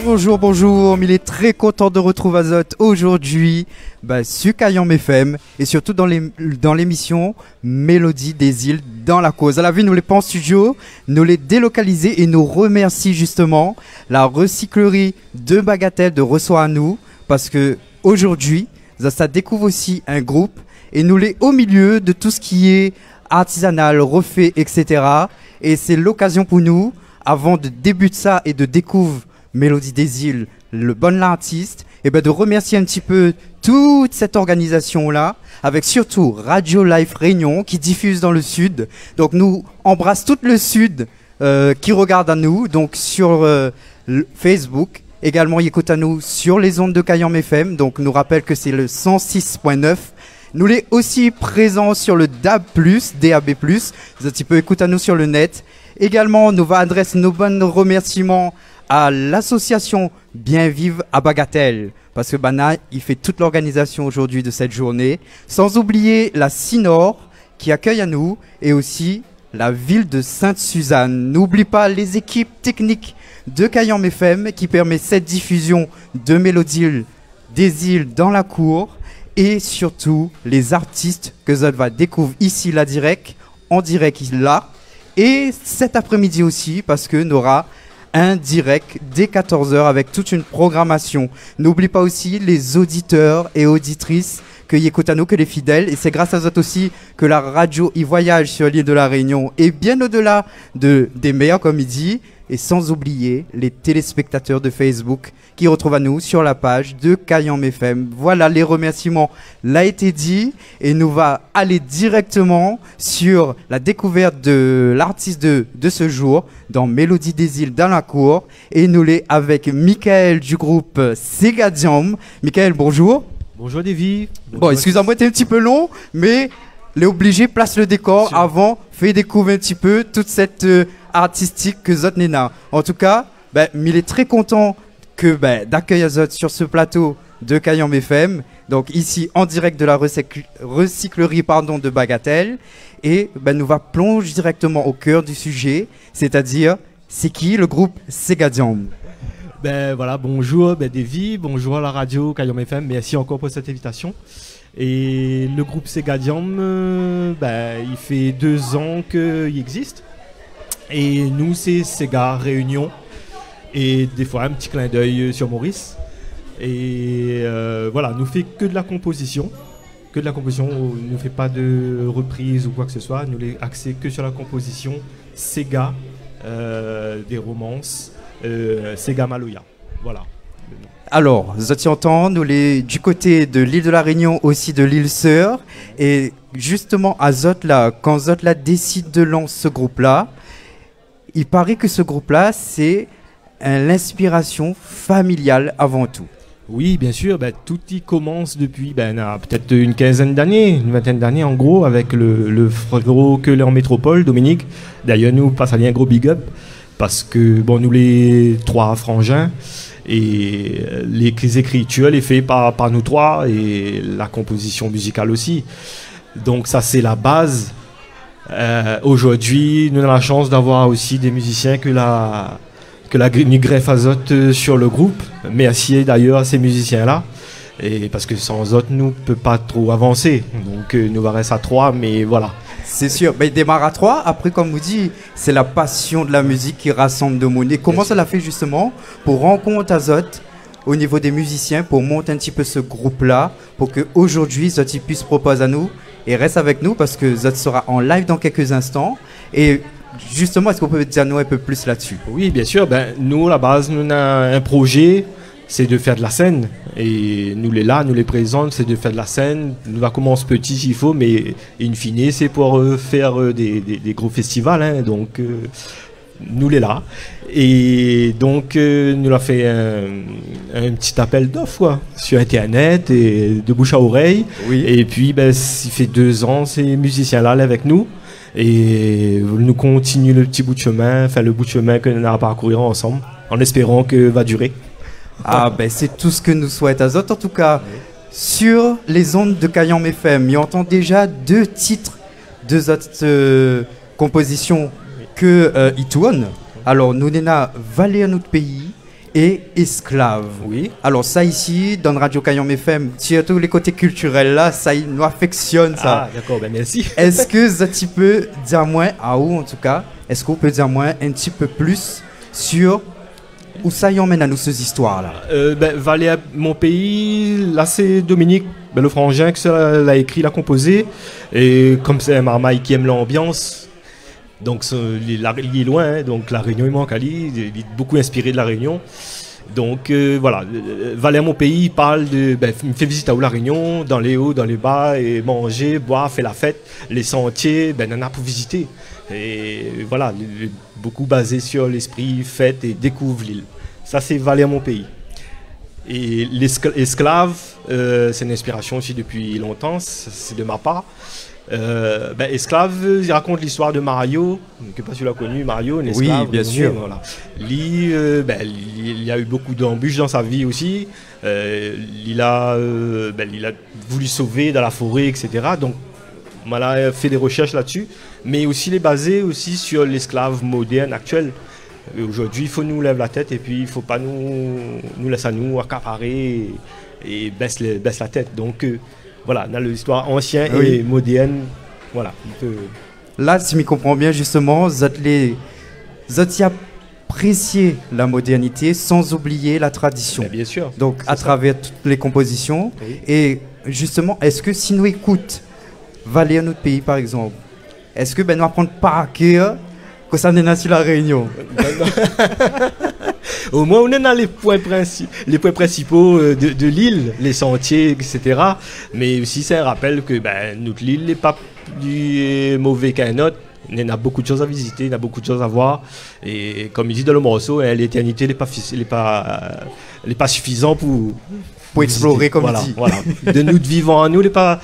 Bonjour, bonjour, il est très content de retrouver Azot aujourd'hui sur Kayam FM et surtout dans l'émission Mélodie des îles dans la cause. À la vie, nous les pas en studio, nous les délocaliser et nous remercie justement la recyclerie de Bagatelle de recevoir à nous parce que aujourd'hui, ça découvre aussi un groupe et nous les au milieu de tout ce qui est artisanal, refait, etc. Et c'est l'occasion pour nous, avant de débuter ça et de découvrir Mélodie des îles, le bon artiste, et de remercier un petit peu toute cette organisation-là, avec surtout Radio Life Réunion qui diffuse dans le sud. Donc nous embrasse tout le sud qui regarde à nous, donc sur Facebook. Également, il écoute à nous sur les ondes de Kayam FM, donc nous rappelle que c'est le 106.9. Nous l'est aussi présent sur le DAB+, DAB+. Vous un petit peu écoute à nous sur le net. Également, nous va adresser nos bons remerciements à l'association Bien Vivre à Bagatelle, parce que Bana, il fait toute l'organisation aujourd'hui de cette journée, sans oublier la Sinor qui accueille à nous, et aussi la ville de Sainte-Suzanne. N'oublie pas les équipes techniques de Kayam FM qui permet cette diffusion de Mélodie des îles dans la cour, et surtout les artistes que Zod va découvrir ici là direct, en direct là, et cet après-midi aussi, parce que nous aura un direct dès 14h avec toute une programmation. N'oublie pas aussi les auditeurs et auditrices que y écoutent à nous, que les fidèles. Et c'est grâce à eux aussi que la radio y voyage sur l'île de la Réunion et bien au-delà des meilleurs comme il dit. Et sans oublier les téléspectateurs de Facebook qui retrouvent à nous sur la page de Kayam FM. Voilà, les remerciements l'a été dit et nous va aller directement sur la découverte de l'artiste de ce jour dans Mélodie des îles dans la cour. Et nous l'est avec Michael du groupe Segadium. Michael, bonjour. Bonjour Davy. Bon, excusez-moi, t'es un petit peu long, mais les obligés place le décor avant, fait découvrir un petit peu toute cette artistique que Zot Nena. En tout cas, il est très content que d'accueillir Zot sur ce plateau de Kayam FM, donc ici en direct de la recyclerie de Bagatelle, et nous va plonger directement au cœur du sujet, c'est-à-dire c'est qui le groupe Segadium. Voilà, bonjour Davy, bonjour à la radio Kayam FM, merci encore pour cette invitation. Et le groupe Segadium, il fait 2 ans qu'il existe. Et nous, c'est Sega Réunion. Et des fois, un petit clin d'œil sur Maurice. Et voilà, nous fait que de la composition. Que de la composition, on ne fait pas de reprise ou quoi que ce soit. Nous les axés que sur la composition. Sega, des romances, Sega Maloya. Voilà. Alors, vous entend, nous les du côté de l'île de la Réunion, aussi de l'île Sœur. Et justement, à quand Zot là décide de lancer ce groupe-là, il paraît que ce groupe-là, c'est l'inspiration familiale avant tout. Oui, bien sûr, tout y commence depuis peut-être une quinzaine d'années, une vingtaine d'années en gros, avec le frérot Keller en métropole, Dominique. D'ailleurs, nous passe à un gros big up, parce que nous les 3 frangins, et les écritures les fait par nous 3 et la composition musicale aussi. Donc ça c'est la base. Aujourd'hui nous avons la chance d'avoir aussi des musiciens que la greffe Azot sur le groupe. Merci d'ailleurs à ces musiciens là, et parce que sans eux nous ne peut pas trop avancer, donc nous va rester à 3, mais voilà. C'est sûr, il démarre à 3. Après, comme vous dites, c'est la passion de la musique qui rassemble de monde. Et comment ça l'a fait justement pour rencontrer Azot au niveau des musiciens, pour monter un petit peu ce groupe-là, pour qu'aujourd'hui, Zot puisse proposer à nous et reste avec nous parce que Zot sera en live dans quelques instants. Et justement, est-ce qu'on peut dire nous un peu plus là-dessus? Oui, bien sûr. Nous, à la base, nous avons un projet, c'est de faire de la scène. Et nous les présente, c'est de faire de la scène. Nous va commencer petit s'il faut, mais in fine, c'est pour faire des gros festivals. Donc, nous les là. Et donc, nous avons fait un petit appel d'offres sur Internet et de bouche à oreille. Oui. Et puis, il fait 2 ans, ces musiciens-là avec nous. Et nous continuons le petit bout de chemin, le bout de chemin que nous allons parcourir ensemble, en espérant que va durer. C'est tout ce que nous souhaitons à Zot. En tout cas, sur les ondes de Kayam FM, il entend déjà 2 titres de Zot composition que il tourne. Alors, nous n'avons valé à notre pays et esclave. Oui. Alors ça ici, dans Radio Cayenne FM, surtout les côtés culturels là, ça il nous affectionne ça. Ah, d'accord, ben merci. Est-ce que ça tu peux dire moins, à où en tout cas, est-ce qu'on peut dire moins un petit peu plus sur où ça y emmène à nous ces histoires là? Valais à mon pays, là c'est Dominique, le frangin qui l'a écrit, l'a composé. Et comme c'est un marmaille qui aime l'ambiance, donc il est loin, hein, donc la Réunion il manque à lui, il est beaucoup inspiré de la Réunion. Donc voilà, Valais à mon pays, il parle de, il me fait visiter à la Réunion, dans les hauts, dans les bas, et manger, boire, faire la fête, les sentiers, il y en a pour visiter. Et voilà, beaucoup basé sur l'esprit fête et découvre l'île. Ça c'est Valais à mon pays. Et l'esclave, c'est une inspiration aussi depuis longtemps, c'est de ma part. Esclave, il raconte l'histoire de Mario, je ne sais pas si tu l'as connu, Mario, un esclave. Oui, bien sûr. Voilà. Lui, il a eu beaucoup d'embûches dans sa vie aussi. Il a voulu sauver dans la forêt, etc. Donc, on a fait des recherches là-dessus, mais aussi les baser aussi sur l'esclave moderne actuel. Aujourd'hui, il faut nous lever la tête et puis il ne faut pas nous laisser à nous accaparer et baisse la tête. Donc, voilà, on a l'histoire ancienne et moderne. Voilà. Là, si je comprends bien, justement, vous avez apprécié la modernité sans oublier la tradition. Bien sûr. Donc, à travers toutes les compositions. Oui. Et justement, est-ce que si nous écoutons Valais à notre pays, par exemple, est-ce que nous allons prendre par cœur que ça n'est pas sur la Réunion? Au moins, on est dans les points principaux de l'île, les sentiers, etc. Mais aussi, c'est un rappel que notre île n'est pas plus mauvais qu'un autre. Il y a beaucoup de choses à visiter, il y a beaucoup de choses à voir. Et comme il dit dans le morceau, l'éternité n'est pas suffisant pour explorer, comme il dit. Voilà. De nous de vivant en nous, n'est pas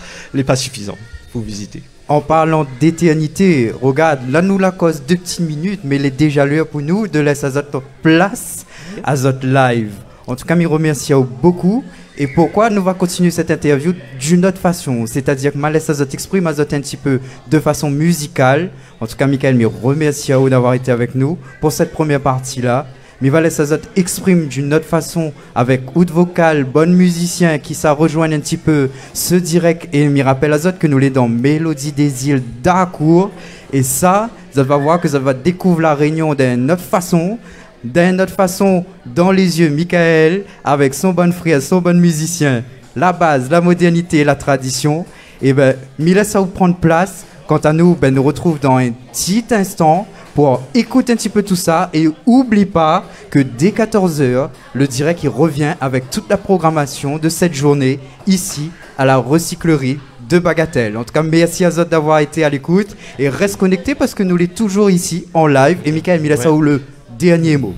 suffisant pour visiter. En parlant d'éternité, regarde, là nous la cause 2 petites minutes, mais il est déjà l'heure pour nous de laisser à notre place à notre live. En tout cas, je remercie beaucoup. Et pourquoi nous va continuer cette interview d'une autre façon, c'est-à-dire que je laisse à exprime un petit peu de façon musicale. En tout cas, Michael, je remercie d'avoir été avec nous pour cette première partie-là. Mais Valais Azot exprime d'une autre façon avec oud vocal, bon musicien qui ça rejoint un petit peu ce direct et me rappelle Azot que nous l'est dans Mélodie des îles d'Acour et ça, vous allez voir que ça va découvrir la Réunion d'une autre façon dans les yeux Michael avec son bon frère, son bon musicien, la base, la modernité, la tradition et me laisse ça vous prendre place. Quant à nous, nous retrouve dans un petit instant pour écouter un petit peu tout ça et oublie pas que dès 14h, le direct il revient avec toute la programmation de cette journée ici à la recyclerie de Bagatelle. En tout cas, merci à Zot d'avoir été à l'écoute et reste connecté parce que nous l'est toujours ici en live et Michael Milasaou le dernier mot.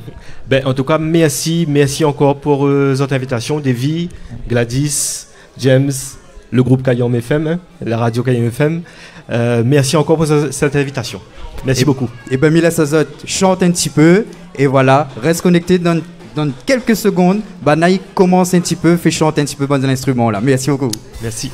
En tout cas, merci encore pour votre invitation, Davy, Gladys, James, le groupe Cayenne FM, la radio Cayenne FM. Merci encore pour cette invitation. Merci beaucoup. Et Mila Sazot chante un petit peu et voilà, reste connecté dans quelques secondes. Naïk commence un petit peu, fait chanter un petit peu dans l'instrument là. Merci beaucoup. Merci.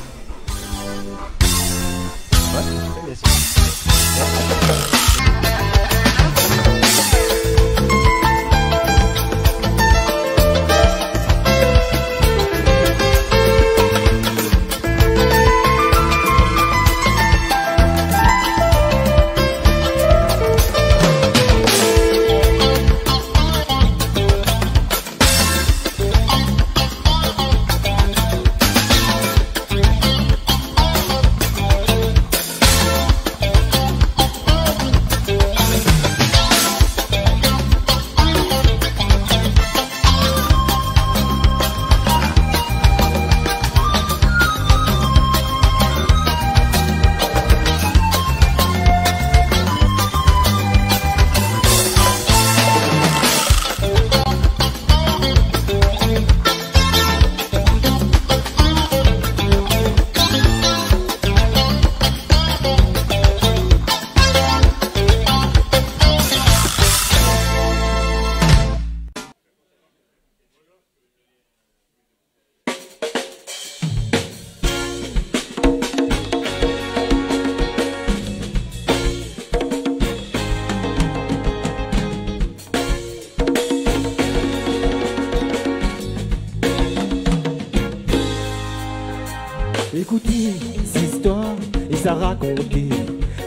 raconter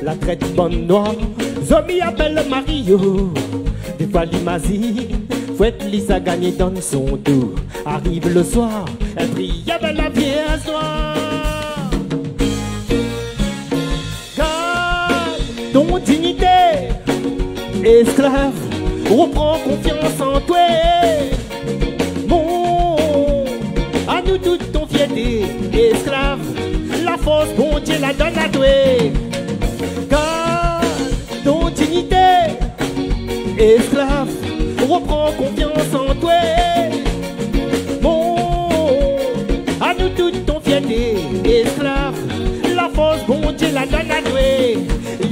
la traite bonne noire. Zombie appelle Mario, des fois l'imasi, fouette Lisa gagné dans son dos. Arrive le soir, elle brille avec la vieille noire. Garde ton dignité, esclave, reprends confiance en toi. À nous toute ton fierté, esclave, la force, bon Dieu la donne à toi. Garde ton dignité, esclave, reprends confiance en toi. À nous toute ton fierté, esclave, la force, bon Dieu la donne à toi.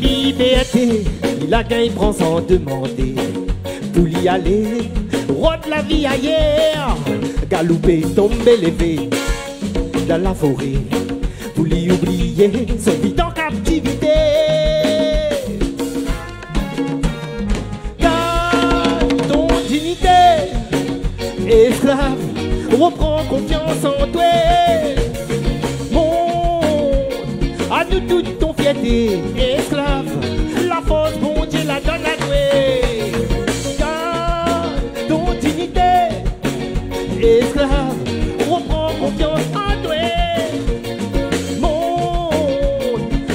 Liberté, il a gagné, prend sans demander. Pour y aller, rôde la vie ailleurs. Galouper, tomber, lever dans la forêt. Pour l'y oublier, son vie en captivité. Garde ton dignité, esclave, reprends confiance en toi. À nous toute ton fierté, esclave, la force, bon Dieu la donne à toi. Garde ton dignité, esclave, reprends confiance en toi.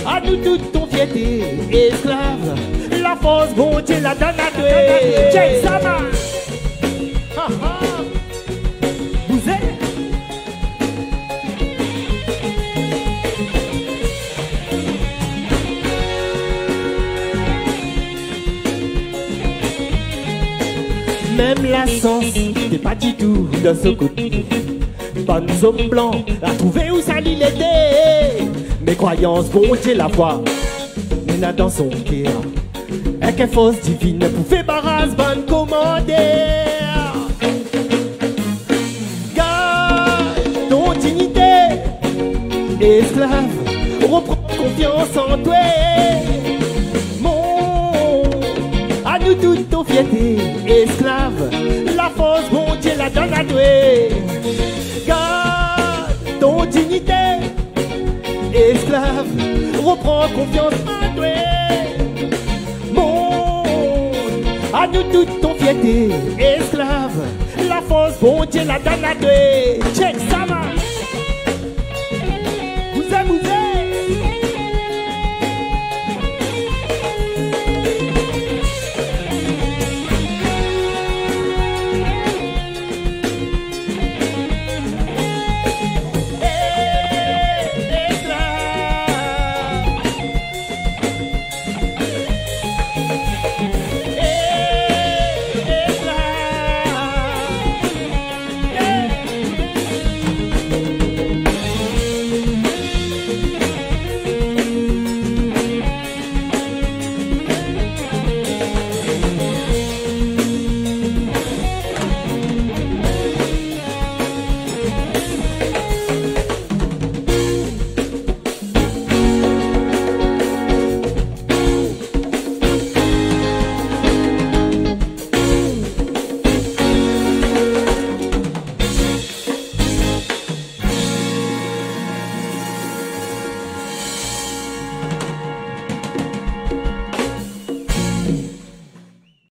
À nous toute ton fierté, esclave, la force, bon Dieu la donne à toi. Check ça, man. Vous êtes même la sens, t'es pas du tout de ce côté. Bonne homme blanc, la trouver où ça l'île était. Mes croyances, bon Dieu la foi, mais dans son cœur. Et qu'elle fausse divine, pour faire barrage, bonne commander. Garde ton dignité, esclave, reprends confiance en toi. À nous toute ton fierté, esclave, la force, bon Dieu la donne à toi. Garde ton dignité, esclave, reprends confiance en toi. À nous toute ton fierté, esclave, la force, bon Dieu la donne à toi. Check ça, man.